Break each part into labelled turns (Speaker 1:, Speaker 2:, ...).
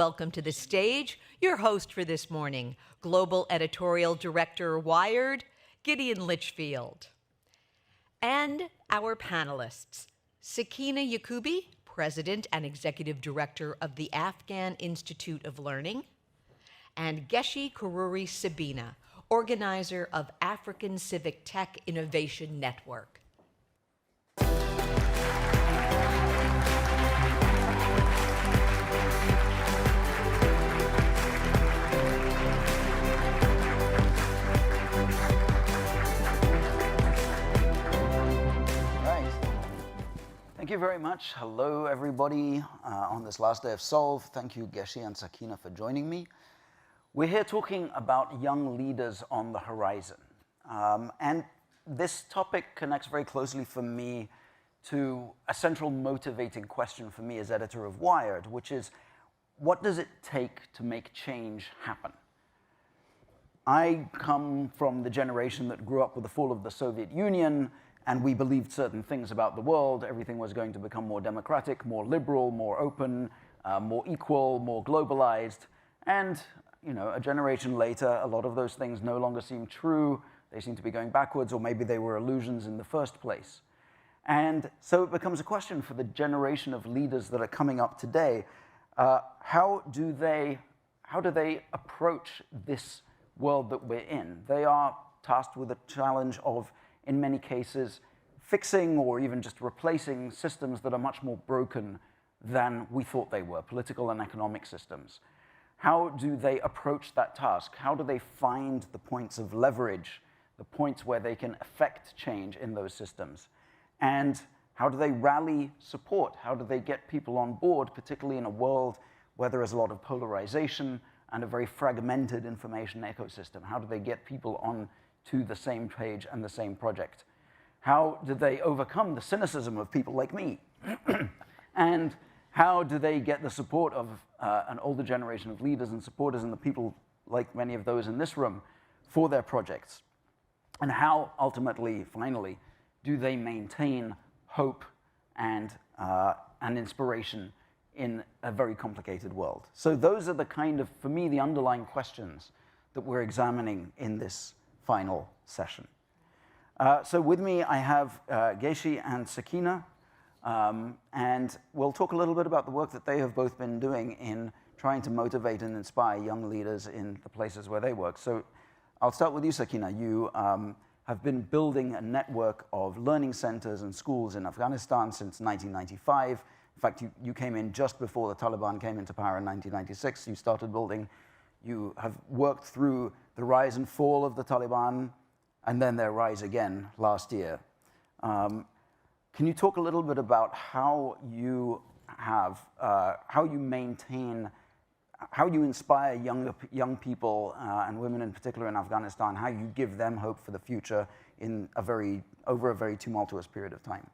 Speaker 1: Welcome to the stage, your host for this morning, Global Editorial Director, Wired, Gideon Lichfield. And our panelists, Sakena Yacoobi, President and Executive Director of the Afghan Institute of Learning, and Geci Karuri-Sebina, organizer of African Civic Tech Innovation Network.
Speaker 2: Thank you very much. Hello, everybody, on this last day of Solve. Thank you, Geci and Sakena, for joining me. We're here talking about young leaders on the horizon. And this topic connects very closely for me to a central motivating question for me as editor of Wired, which is, what does it take to make change happen? I come from the generation that grew up with the fall of the Soviet Union, and we believed certain things about the world. Everything was going to become more democratic, more liberal, more open, more equal, more globalized. And a generation later, a lot of those things no longer seem true. They seem to be going backwards, or maybe they were illusions in the first place. And so it becomes a question for the generation of leaders that are coming up today. How do they approach this world that we're in? They are tasked with a challenge of, in many cases, fixing or even just replacing systems that are much more broken than we thought they were, political and economic systems. How do they approach that task? How do they find the points of leverage, the points where they can affect change in those systems? And how do they rally support? How do they get people on board, particularly in a world where there is a lot of polarization and a very fragmented information ecosystem? How do they get people on to the same page and the same project? How do they overcome the cynicism of people like me? And how do they get the support of an older generation of leaders and supporters and the people like many of those in this room for their projects? And how, ultimately, finally, do they maintain hope and inspiration in a very complicated world? So those are the kind of, for me, the underlying questions that we're examining in this final session. So with me, I have Geci and Sakena, and we'll talk a little bit about the work that they have both been doing in trying to motivate and inspire young leaders in the places where they work. So I'll start with you, Sakena. You have been building a network of learning centers and schools in Afghanistan since 1995. In fact, you came in just before the Taliban came into power in 1996. You started building. You have worked through the rise and fall of the Taliban, and then their rise again last year. Can you talk a little bit about how you maintain, how you inspire young people and women in particular in Afghanistan, how you give them hope for the future in over a very tumultuous period of time?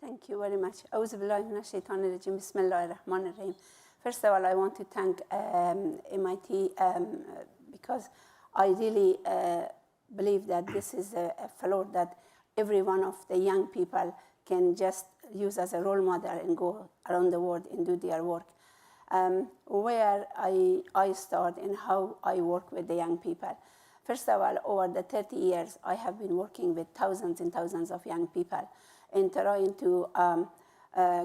Speaker 3: Thank you very much. First of all, I want to thank MIT because I really believe that this is a floor that every one of the young people can just use as a role model and go around the world and do their work. Where I start and how I work with the young people. First of all, over the 30 years, I have been working with thousands and thousands of young people and trying to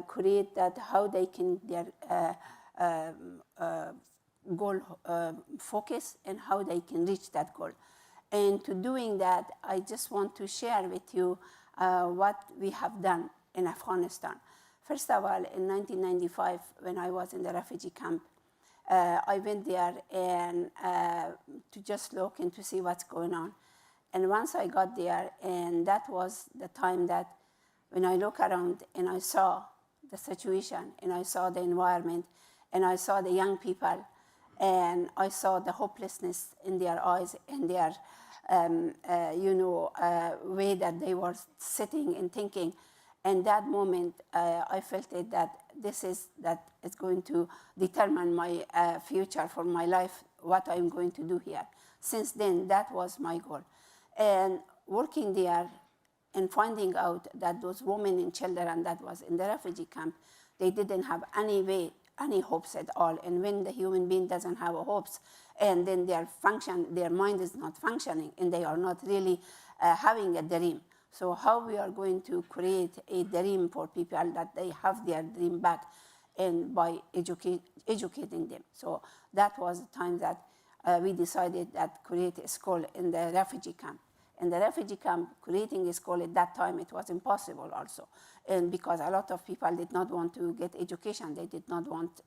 Speaker 3: create that how they can their goal focus and how they can reach that goal. And to doing that, I just want to share with you what we have done in Afghanistan. First of all, in 1995, when I was in the refugee camp, I went there and to just look and to see what's going on. And once I got there, and that was the time that when I look around and I saw the situation and I saw the environment and I saw the young people and I saw the hopelessness in their eyes and their way that they were sitting and thinking. And that moment, I felt it that this is going to determine my future for my life, what I'm going to do here. Since then, that was my goal. And working there and finding out that those women and children that was in the refugee camp, they didn't have any way any hopes at all. And when the human being doesn't have hopes, and then their mind is not functioning, and they are not really having a dream. So how we are going to create a dream for people that they have their dream back, and by educating them. So that was the time that we decided that create a school in the refugee camp. In the refugee camp, creating a school at that time, it was impossible also. And because a lot of people did not want to get education, they did not want,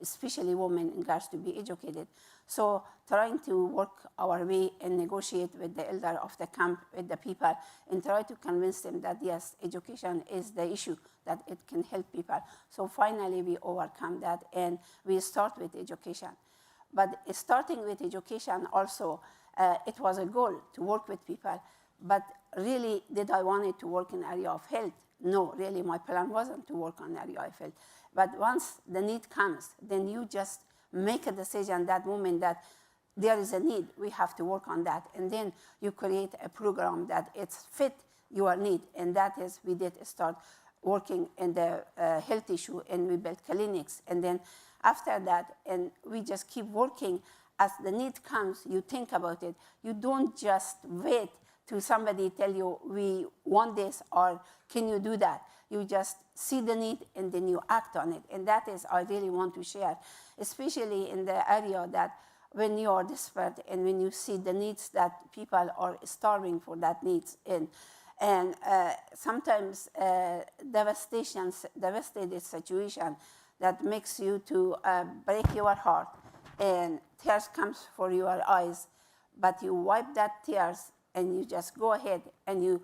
Speaker 3: especially women and girls, to be educated. So trying to work our way and negotiate with the elder of the camp, with the people, and try to convince them that yes, education is the issue, that it can help people. So finally we overcome that, and we start with education. But starting with education also, it was a goal to work with people. But really, did I want it to work in area of health? No, really, my plan wasn't to work on area of health. But once the need comes, then you just make a decision that moment that there is a need, we have to work on that. And then you create a program that it's fit your need. And that is, we did start working in the health issue, and we built clinics. And then after that, and we just keep working. As the need comes, you think about it. You don't just wait to somebody tell you, we want this, or can you do that? You just see the need, and then you act on it. And that is, I really want to share, especially in the area that when you are desperate and when you see the needs that people are starving for that needs. And sometimes devastated situation that makes you to break your heart, and tears comes for your eyes, but you wipe that tears and you just go ahead and you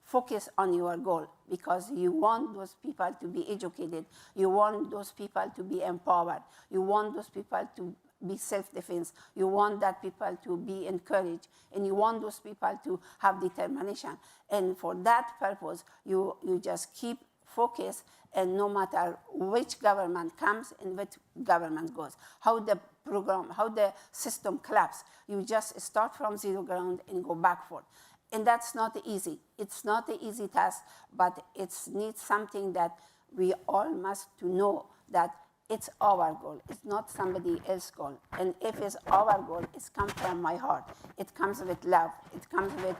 Speaker 3: focus on your goal, because you want those people to be educated, you want those people to be empowered, you want those people to be self-defense, you want that people to be encouraged, and you want those people to have determination. And for that purpose, you just keep focus, and no matter which government comes and which government goes, how the program, how the system collapses, you just start from zero ground and go backward. And that's not easy. It's not an easy task, but it needs something that we all must to know that it's our goal. It's not somebody else's goal. And if it's our goal, it's comes from my heart. It comes with love. It comes with,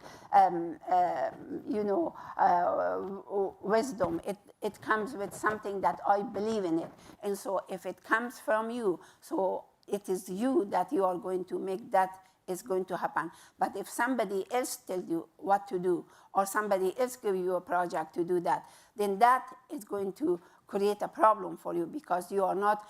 Speaker 3: wisdom. It comes with something that I believe in it. And so if it comes from you, so it is you that you are going to make that is going to happen. But if somebody else tells you what to do, or somebody else gives you a project to do that, then that is going to create a problem for you, because you are not,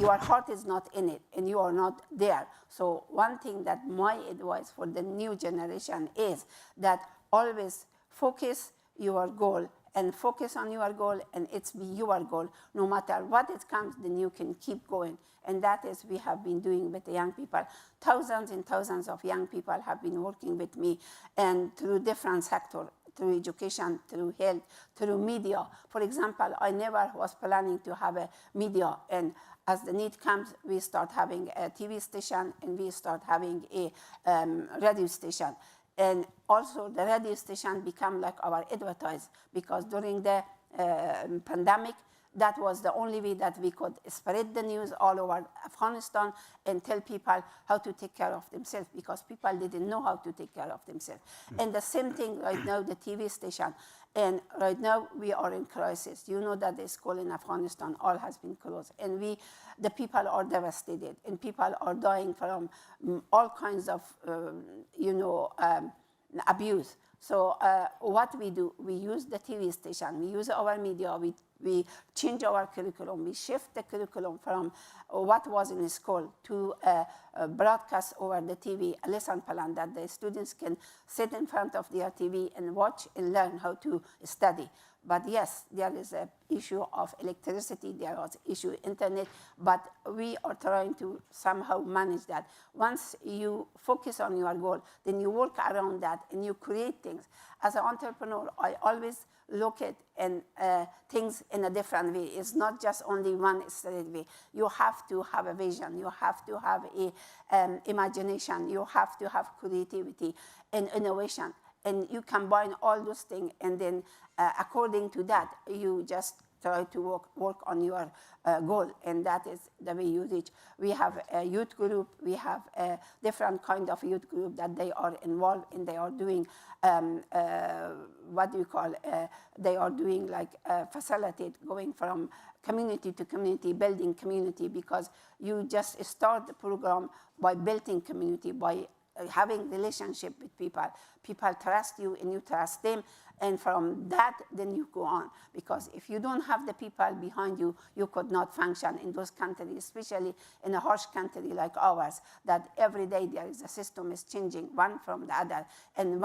Speaker 3: your heart is not in it, and you are not there. So one thing that my advice for the new generation is that always focus your goal, and focus on your goal, and it's be your goal. No matter what it comes, then you can keep going. And that is we have been doing with the young people. Thousands and thousands of young people have been working with me, and through different sectors, through education, through health, through media. For example, I never was planning to have a media, and as the need comes, we start having a TV station, and we start having a radio station. And also the radio station become like our advertise, because during the pandemic, that was the only way that we could spread the news all over Afghanistan and tell people how to take care of themselves, because people didn't know how to take care of themselves. And the same thing right now, the TV station. And right now we are in crisis. You know that the school in Afghanistan all has been closed, and the people are devastated, and people are dying from all kinds of, abuse. So what we do, we use the TV station, we use our media, we change our curriculum, we shift the curriculum from what was in school to broadcast over the TV, a lesson plan that the students can sit in front of their TV and watch and learn how to study. But yes, there is an issue of electricity, there was issue internet, but we are trying to somehow manage that. Once you focus on your goal, then you work around that and you create things. As an entrepreneur, I always look at things in a different way. It's not just only one straight way. You have to have a vision, you have to have a imagination, you have to have creativity and innovation. And you combine all those things, and then according to that, you just try to work on your goal, and that is the way you reach. We have a youth group, we have a different kind of youth group that they are involved in. They are doing, they are doing like facilitate, going from community to community, building community, because you just start the program by building community, by having relationship with people. People trust you and you trust them. And from that, then you go on. Because if you don't have the people behind you, you could not function in those countries, especially in a harsh country like ours, that every day there is a system is changing one from the other. And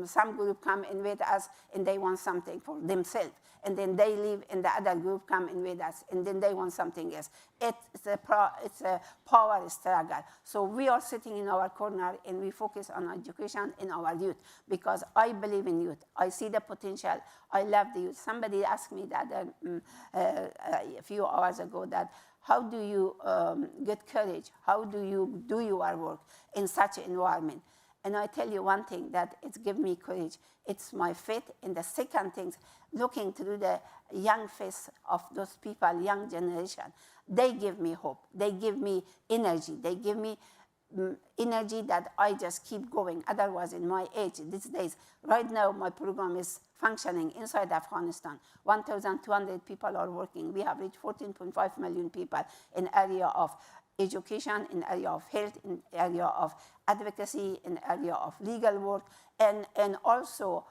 Speaker 3: some group come invade us and they want something for themselves. And then they leave and the other group come invade us and then they want something else. It's a power struggle. So we are sitting in our corner and we focus on education in our youth, because I believe in youth. I see the potential. I love the youth. Somebody asked me that a few hours ago, that how do you get courage? How do you do your work in such an environment? And I tell you one thing, that it's given me courage. It's my faith. And the second thing, looking through the young face of those people, young generation, they give me hope. They give me energy. They give me energy that I just keep going. Otherwise, in my age, these days, right now, my program is functioning inside Afghanistan. 1,200 people are working. We have reached 14.5 million people in area of education, in area of health, in area of advocacy, in area of legal work, and also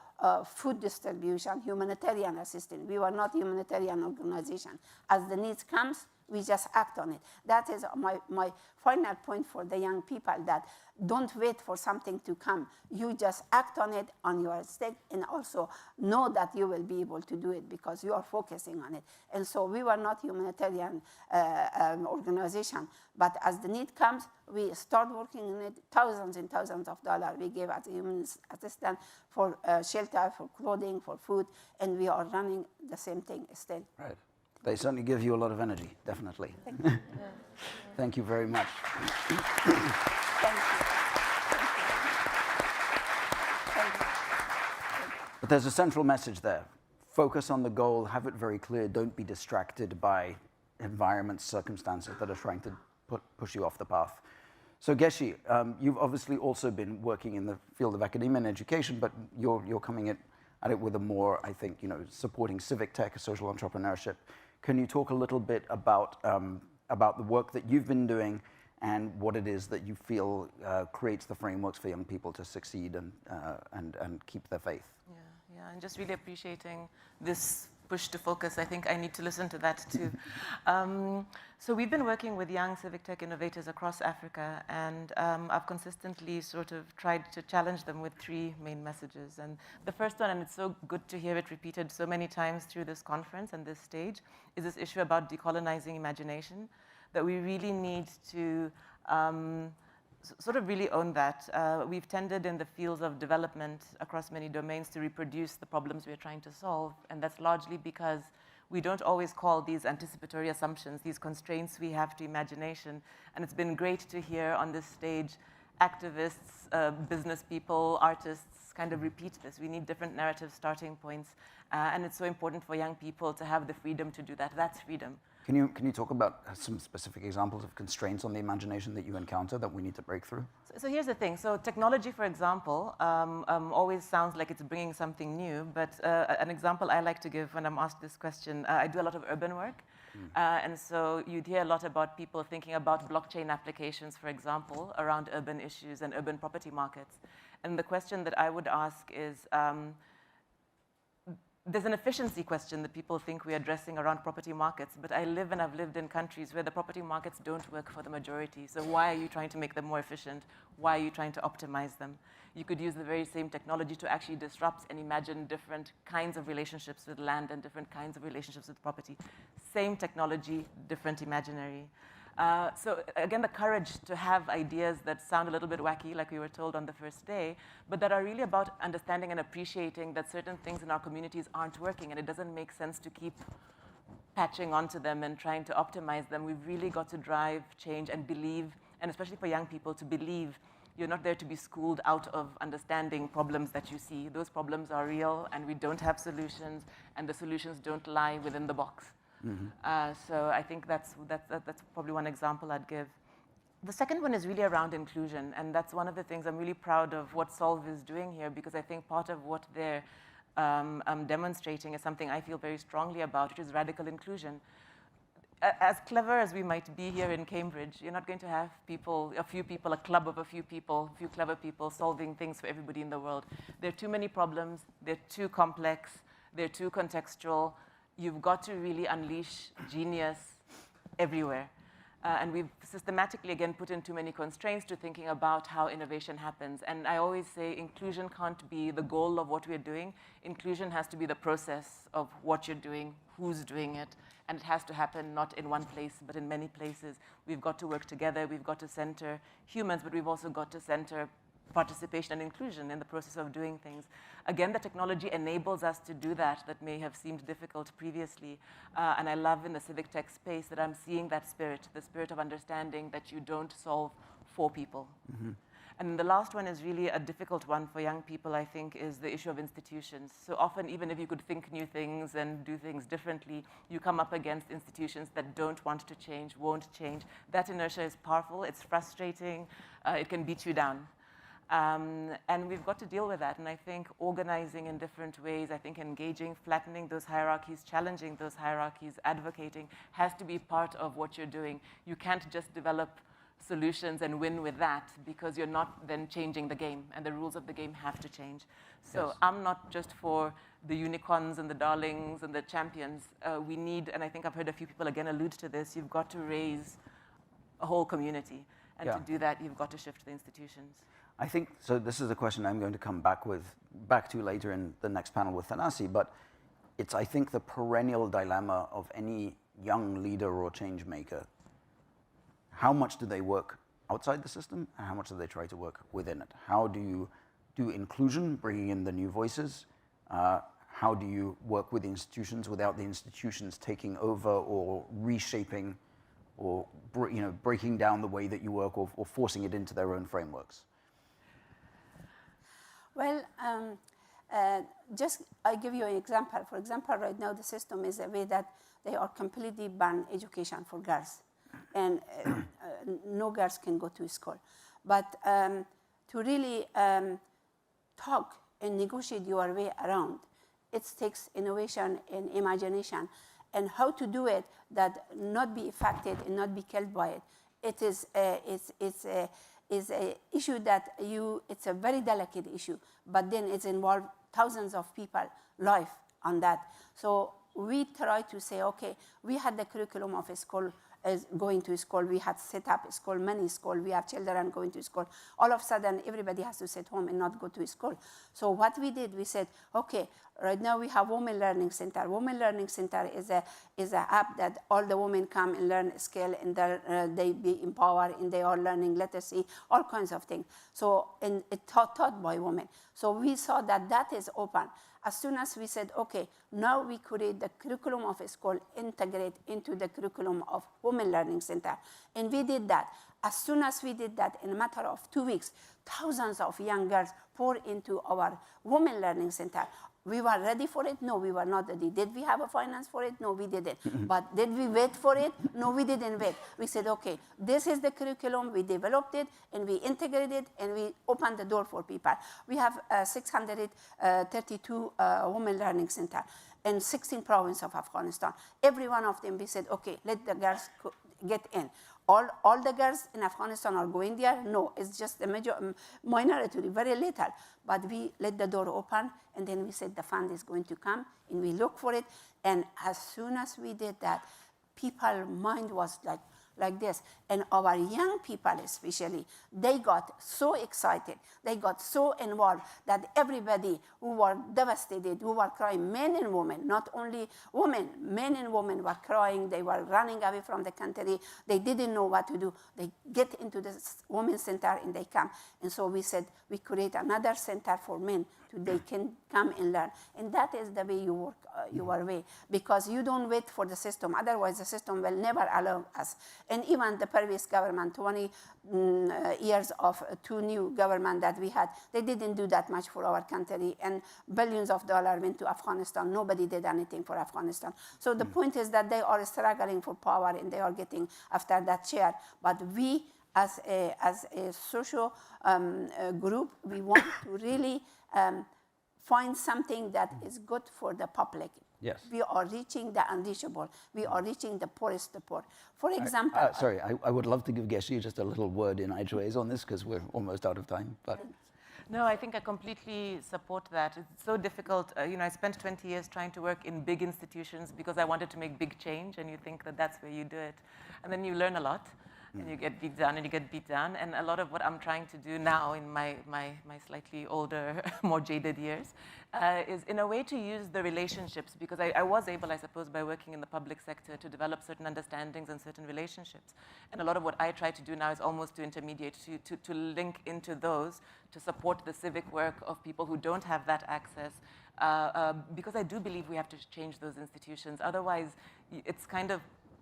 Speaker 3: food distribution, humanitarian assistance. We were not a humanitarian organization. As the needs comes, we just act on it. That is my final point for the young people, that don't wait for something to come. You just act on it on your stake, and also know that you will be able to do it because you are focusing on it. And so we were not humanitarian organization, but as the need comes, we start working on it. Thousands and thousands of dollars we gave as human assistance for shelter, for clothing, for food, and we are running the same thing still.
Speaker 2: Right. They certainly give you a lot of energy, definitely. Thank you. Thank you very much.
Speaker 3: Thank you.
Speaker 2: But there's a central message there. Focus on the goal, have it very clear, don't be distracted by environments, circumstances that are trying to push you off the path. So Geci, you've obviously also been working in the field of academia and education, but you're coming at it with a more, I think, supporting civic tech, social entrepreneurship. Can you talk a little bit about the work that you've been doing and what it is that you feel creates the frameworks for young people to succeed and keep their faith?
Speaker 4: Yeah, and just really appreciating this push to focus. I think I need to listen to that too. So we've been working with young civic tech innovators across Africa, and I've consistently sort of tried to challenge them with three main messages. And the first one, and it's so good to hear it repeated so many times through this conference and this stage, is this issue about decolonizing imagination, that we really need to sort of really own that. We've tended in the fields of development across many domains to reproduce the problems we're trying to solve, and that's largely because we don't always call these anticipatory assumptions, these constraints we have to imagination. And it's been great to hear on this stage activists, business people, artists kind of repeat this. We need different narrative starting points, and it's so important for young people to have the freedom to do that. That's freedom.
Speaker 2: Can you talk about some specific examples of constraints on the imagination that you encounter that we need to break through?
Speaker 4: So here's the thing. So technology, for example, always sounds like it's bringing something new. But an example I like to give when I'm asked this question, I do a lot of urban work. And so you'd hear a lot about people thinking about blockchain applications, for example, around urban issues and urban property markets. And the question that I would ask is, there's an efficiency question that people think we're addressing around property markets, but I live and I've lived in countries where the property markets don't work for the majority. So why are you trying to make them more efficient? Why are you trying to optimize them? You could use the very same technology to actually disrupt and imagine different kinds of relationships with land and different kinds of relationships with property. Same technology, different imaginary. So again, the courage to have ideas that sound a little bit wacky, like we were told on the first day, but that are really about understanding and appreciating that certain things in our communities aren't working, and it doesn't make sense to keep patching onto them and trying to optimize them. We've really got to drive change and believe, and especially for young people, to believe You're not there to be schooled out of understanding problems that you see. Those problems are real, and we don't have solutions, and the solutions don't lie within the box. So I think that's probably one example I'd give. The second one is really around inclusion, and that's one of the things I'm really proud of what Solve is doing here, because I think part of what they're demonstrating is something I feel very strongly about, which is radical inclusion. As clever as we might be here in Cambridge, you're not going to have people, a few people, a club of a few people, a few clever people solving things for everybody in the world. There are too many problems, they're too complex, they're too contextual. You've got to really unleash genius everywhere. And we've systematically, again, put in too many constraints to thinking about how innovation happens. And I always say inclusion can't be the goal of what we're doing. Inclusion has to be the process of what you're doing, who's doing it, and it has to happen not in one place, but in many places. We've got to work together. We've got to center humans, but we've also got to center participation and inclusion in the process of doing things. Again, the technology enables us to do that may have seemed difficult previously. And I love in the civic tech space that I'm seeing that spirit, the spirit of understanding that you don't solve for people. And the last one is really a difficult one for young people, I think, is the issue of institutions. So often, even if you could think new things and do things differently, you come up against institutions that don't want to change, won't change. That inertia is powerful, it's frustrating, it can beat you down. And we've got to deal with that. And I think organizing in different ways, I think engaging, flattening those hierarchies, challenging those hierarchies, advocating has to be part of what you're doing. You can't just develop solutions and win with that, because you're not then changing the game, and the rules of the game have to change. So yes. I'm not just for the unicorns and the darlings and the champions. We need, and I think I've heard a few people again allude to this, you've got to raise a whole community. And to do that, you've got to shift the institutions.
Speaker 2: I think, so this is a question I'm going to come back to later in the next panel with Thanasi, but it's, I think, the perennial dilemma of any young leader or change maker. How much do they work outside the system, and how much do they try to work within it? How do you do inclusion, bringing in the new voices? How do you work with the institutions without the institutions taking over or reshaping or breaking down the way that you work, or forcing it into their own frameworks?
Speaker 3: Well, just I give you an example. For example, right now the system is a way that they are completely ban education for girls, and no girls can go to school. But to really talk and negotiate your way around, it takes innovation and imagination, and how to do it that not be affected and not be killed by it. It is is an issue that it's a very delicate issue, but then it's involved thousands of people life on that. So we try to say, okay, we had the curriculum of a school is going to school. We had set up a school, many schools. We have children going to school. All of a sudden, everybody has to sit home and not go to school. So what we did, we said, okay, right now we have Women Learning Center. Women Learning Center is an app that all the women come and learn a skill, and they be empowered, and they are learning literacy, all kinds of things. So, and it taught by women. So we saw that that is open. As soon as we said, okay, now we create the curriculum of a school, integrate into the curriculum of Women Learning Center. And we did that. As soon as we did that, in a matter of 2 weeks, thousands of young girls poured into our Women Learning Center. We were ready for it? No, we were not ready. Did we have a finance for it? No, we didn't. But did we wait for it? No, we didn't wait. We said, okay, this is the curriculum. We developed it, and we integrated it, and we opened the door for people. We have 632 Women Learning Center in 16 provinces of Afghanistan. Every one of them, we said, okay, let the girls get in. All the girls in Afghanistan are going there? No, it's just a minority, very little. But we let the door open, and then we said the fund is going to come, and we look for it. And as soon as we did that, people's mind was like this. And our young people especially, they got so excited, they got so involved that everybody who were devastated, who were crying, men and women, not only women, men and women were crying, they were running away from the country, they didn't know what to do. They get into the women's center and they come. And so we said, we create another center for men, so they can come and learn. And that is the way you work your way, because you don't wait for the system. Otherwise, the system will never allow us. And even the previous government, 20 years of two new government that we had, they didn't do that much for our country. And billions of dollars went to Afghanistan. Nobody did anything for Afghanistan. So the point is that they are struggling for power and they are getting after that chair. But we, as a social group, we want to really find something that is good for the public.
Speaker 2: Yes.
Speaker 3: We are reaching the unreachable. We are reaching the poorest of the poor. For example...
Speaker 2: sorry, I would love to give Geci just a little word in Ijoez on this, because we're almost out of time. But
Speaker 4: No, I think I completely support that. It's so difficult. I spent 20 years trying to work in big institutions because I wanted to make big change, and you think that that's where you do it. And then you learn a lot. And you get beat down, and you get beat down. And a lot of what I'm trying to do now in my slightly older, more jaded years, is in a way to use the relationships, because I was able, I suppose, by working in the public sector to develop certain understandings and certain relationships. And a lot of what I try to do now is almost to intermediate, to link into those, to support the civic work of people who don't have that access, because I do believe we have to change those institutions. Otherwise, it's kind of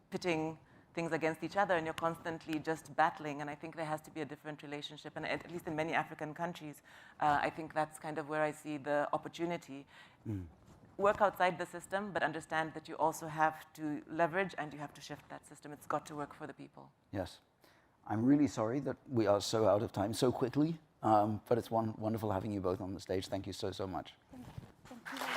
Speaker 4: pitting things against each other, and you're constantly just battling. And I think there has to be a different relationship. And at least in many African countries, I think that's kind of where I see the opportunity. Work outside the system, but understand that you also have to leverage and you have to shift that system. It's got to work for the people.
Speaker 2: yes, I'm really sorry that we are so out of time so quickly, but it's wonderful having you both on the stage. Thank you so much.
Speaker 3: Thank you.